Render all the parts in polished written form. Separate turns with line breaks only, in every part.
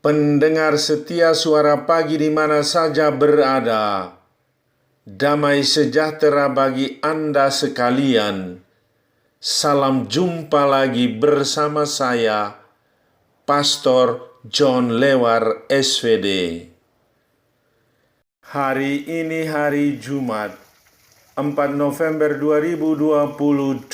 Pendengar setia Suara Pagi di mana saja berada, damai sejahtera bagi Anda sekalian. Salam jumpa lagi bersama saya, Pastor John Lewar SVD. Hari ini hari Jumat, 4 November 2022,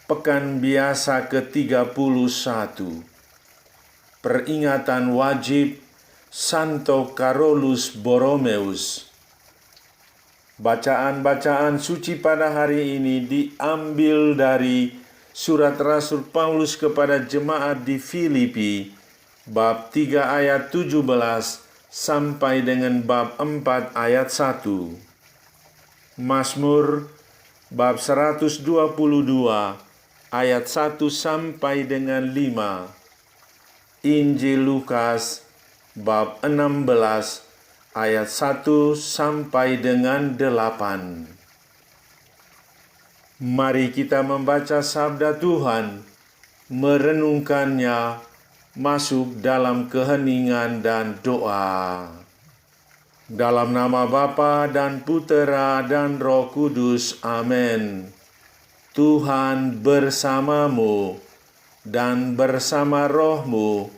Pekan Biasa ke-31. Peringatan wajib Santo Carolus Borromeus. Bacaan-bacaan suci pada hari ini diambil dari Surat Rasul Paulus kepada jemaat di Filipi, bab 3 ayat 17 sampai dengan bab 4 ayat 1. Mazmur bab 122 ayat 1 sampai dengan 5. Injil Lukas bab 16 ayat 1 sampai dengan 8. Mari kita membaca sabda Tuhan, merenungkannya, masuk dalam keheningan dan doa. Dalam nama Bapa dan Putera dan Roh Kudus, amin. Tuhan bersamamu dan bersama rohmu.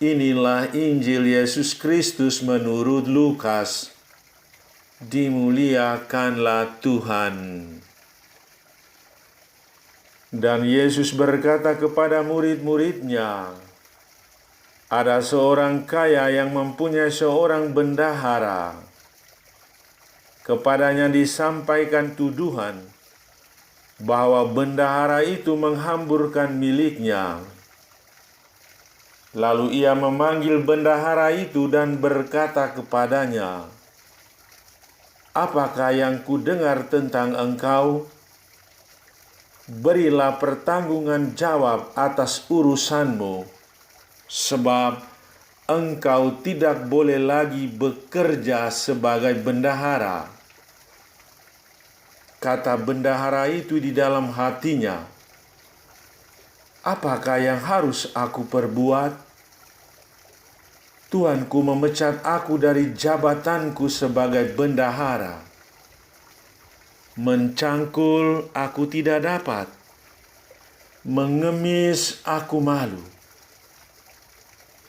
Inilah Injil Yesus Kristus menurut Lukas. Dimuliakanlah Tuhan. Dan Yesus berkata kepada murid-muridnya, ada seorang kaya yang mempunyai seorang bendahara. Kepadanya disampaikan tuduhan bahwa bendahara itu menghamburkan miliknya. Lalu ia memanggil bendahara itu dan berkata kepadanya, apakah yang kudengar tentang engkau? Berilah pertanggungan jawab atas urusanmu, sebab engkau tidak boleh lagi bekerja sebagai bendahara. Kata bendahara itu di dalam hatinya, apakah yang harus aku perbuat? Tuanku memecat aku dari jabatanku sebagai bendahara. Mencangkul aku tidak dapat, mengemis aku malu.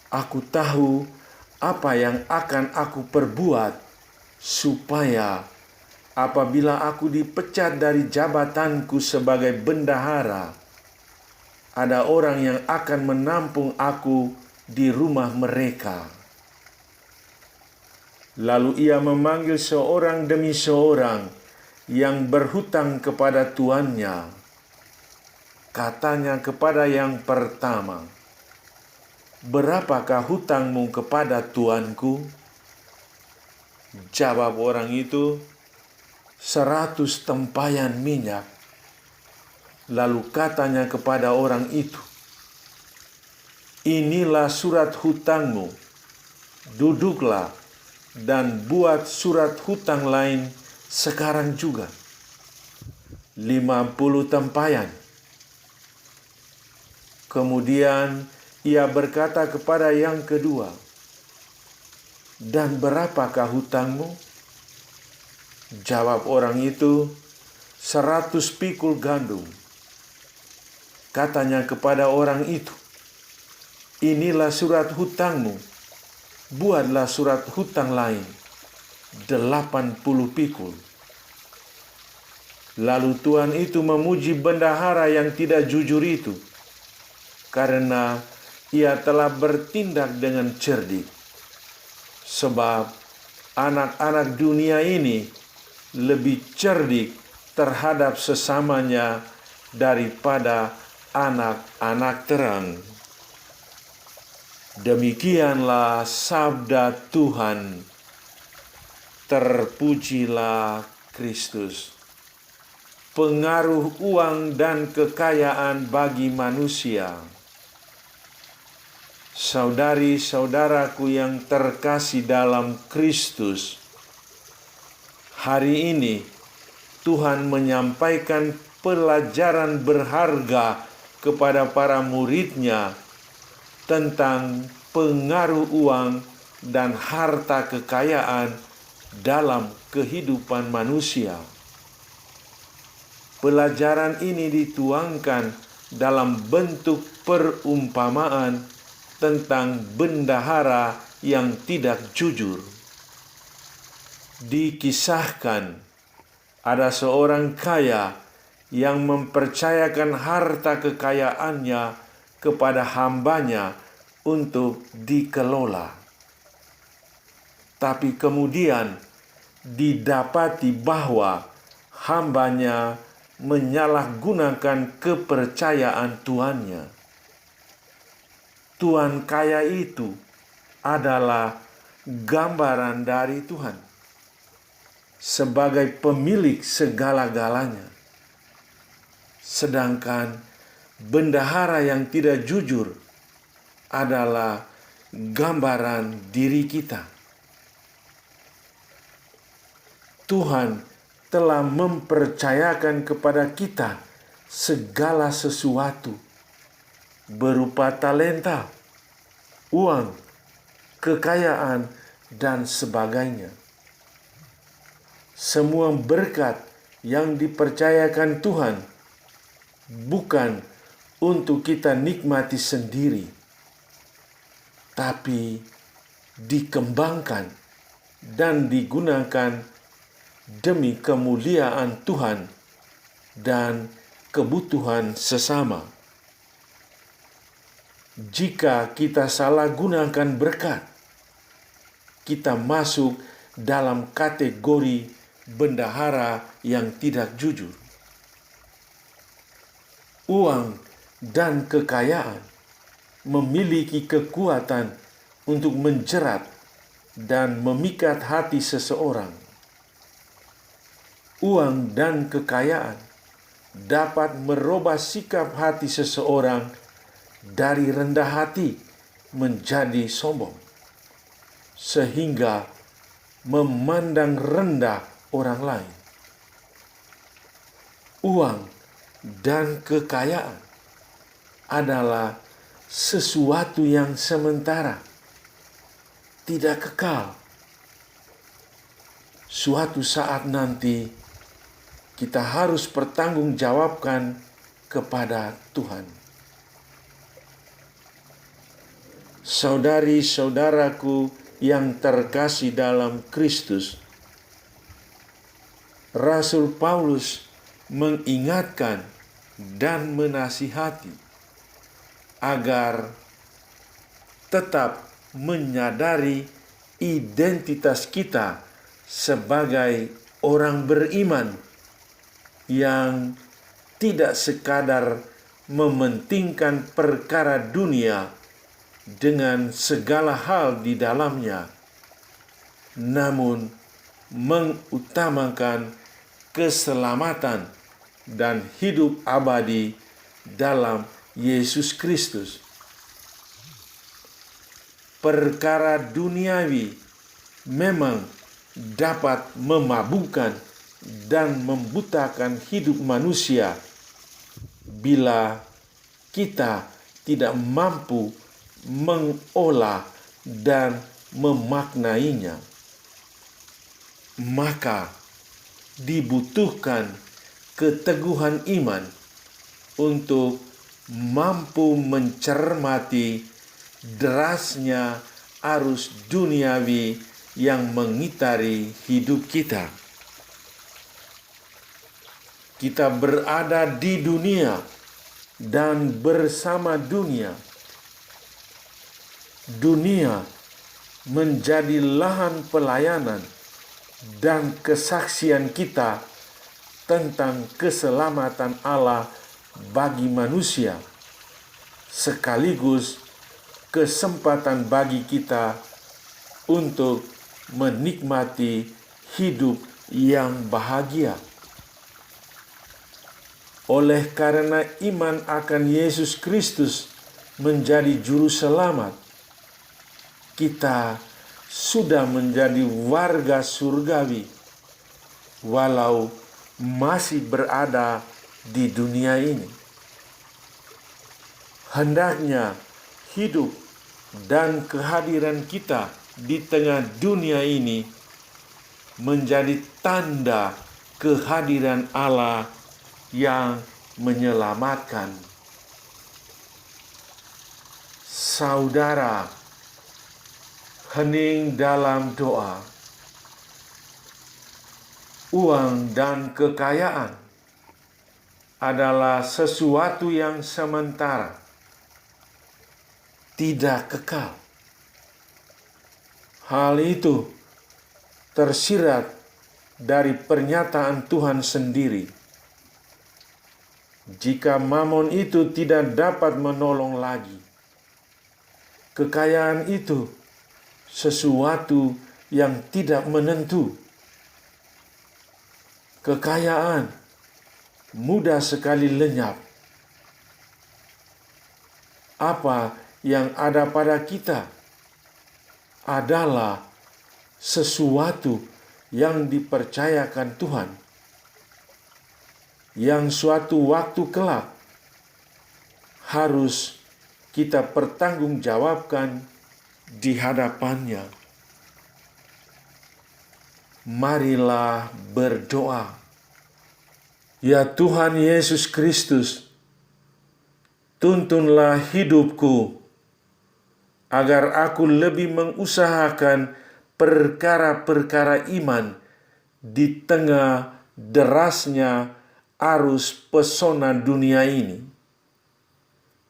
Aku tahu apa yang akan aku perbuat, supaya apabila aku dipecat dari jabatanku sebagai bendahara, ada orang yang akan menampung aku di rumah mereka. Lalu ia memanggil seorang demi seorang yang berhutang kepada tuannya. Katanya kepada yang pertama, berapakah hutangmu kepada tuanku? Jawab orang itu, 100 tempayan minyak. Lalu katanya kepada orang itu, inilah surat hutangmu, duduklah dan buat surat hutang lain sekarang juga, 50 tempayan. Kemudian ia berkata kepada yang kedua, dan berapakah hutangmu? Jawab orang itu, 100 pikul gandum. Katanya kepada orang itu, inilah surat hutangmu, buatlah surat hutang lain, 80 pikul. Lalu tuan itu memuji bendahara yang tidak jujur itu, karena ia telah bertindak dengan cerdik. Sebab anak-anak dunia ini lebih cerdik terhadap sesamanya daripada anak-anak terang. Demikianlah sabda Tuhan. Terpujilah Kristus. Pengaruh uang dan kekayaan bagi manusia. Saudari-saudaraku yang terkasih dalam Kristus, hari ini Tuhan menyampaikan pelajaran berharga kepada para murid-Nya tentang pengaruh uang dan harta kekayaan dalam kehidupan manusia. Pelajaran ini dituangkan dalam bentuk perumpamaan tentang bendahara yang tidak jujur. Dikisahkan ada seorang kaya yang mempercayakan harta kekayaannya kepada hambanya untuk dikelola. Tapi kemudian didapati bahwa hambanya menyalahgunakan kepercayaan tuannya. Tuan kaya itu adalah gambaran dari Tuhan sebagai pemilik segala-galanya. Sedangkan bendahara yang tidak jujur adalah gambaran diri kita. Tuhan telah mempercayakan kepada kita segala sesuatu berupa talenta, uang, kekayaan, dan sebagainya. Semua berkat yang dipercayakan Tuhan bukan untuk kita nikmati sendiri, tapi dikembangkan dan digunakan demi kemuliaan Tuhan dan kebutuhan sesama. Jika kita salah gunakan berkat, kita masuk dalam kategori bendahara yang tidak jujur. Uang dan kekayaan memiliki kekuatan untuk menjerat dan memikat hati seseorang. Uang dan kekayaan dapat merubah sikap hati seseorang dari rendah hati menjadi sombong, sehingga memandang rendah orang lain. Uang dan kekayaan adalah sesuatu yang sementara, tidak kekal. Suatu saat nanti kita harus pertanggungjawabkan kepada Tuhan. Saudari-saudaraku yang terkasih dalam Kristus, Rasul Paulus mengingatkan dan menasihati agar tetap menyadari identitas kita sebagai orang beriman yang tidak sekadar mementingkan perkara dunia dengan segala hal di dalamnya, namun mengutamakan keselamatan dan hidup abadi dalam Yesus Kristus. Perkara duniawi memang dapat memabukkan dan membutakan hidup manusia bila kita tidak mampu mengolah dan memaknainya. Maka dibutuhkan keteguhan iman untuk mampu mencermati derasnya arus duniawi yang mengitari hidup kita. Kita berada di dunia dan bersama dunia. Dunia menjadi lahan pelayanan dan kesaksian kita tentang keselamatan Allah bagi manusia, sekaligus kesempatan bagi kita untuk menikmati hidup yang bahagia. Oleh karena iman akan Yesus Kristus menjadi juru selamat, kita sudah menjadi warga surgawi walau masih berada di dunia ini. Hendaknya hidup dan kehadiran kita di tengah dunia ini menjadi tanda kehadiran Allah yang menyelamatkan. Saudara, hening dalam doa. Uang dan kekayaan adalah sesuatu yang sementara, tidak kekal. Hal itu tersirat dari pernyataan Tuhan sendiri. Jika mamon itu tidak dapat menolong lagi, kekayaan itu sesuatu yang tidak menentu. Kekayaan mudah sekali lenyap. Apa yang ada pada kita adalah sesuatu yang dipercayakan Tuhan, yang suatu waktu kelak harus kita pertanggungjawabkan di hadapannya. Marilah berdoa. Ya Tuhan Yesus Kristus, tuntunlah hidupku agar aku lebih mengusahakan perkara-perkara iman di tengah derasnya arus pesona dunia ini.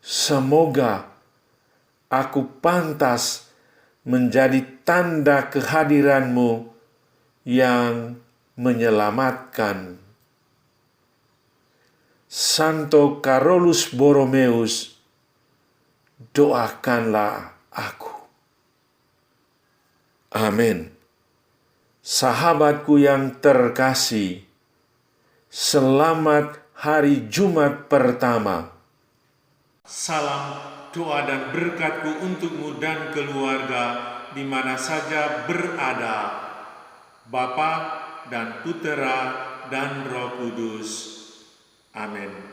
Semoga aku pantas menjadi tanda kehadiran-Mu yang menyelamatkan. Santo Carolus Borromeus, doakanlah aku. Amin. Sahabatku yang terkasih, selamat hari Jumat pertama. Salam doa dan berkatku untukmu dan keluarga di mana saja berada, Bapa dan Putera dan Roh Kudus. Amin.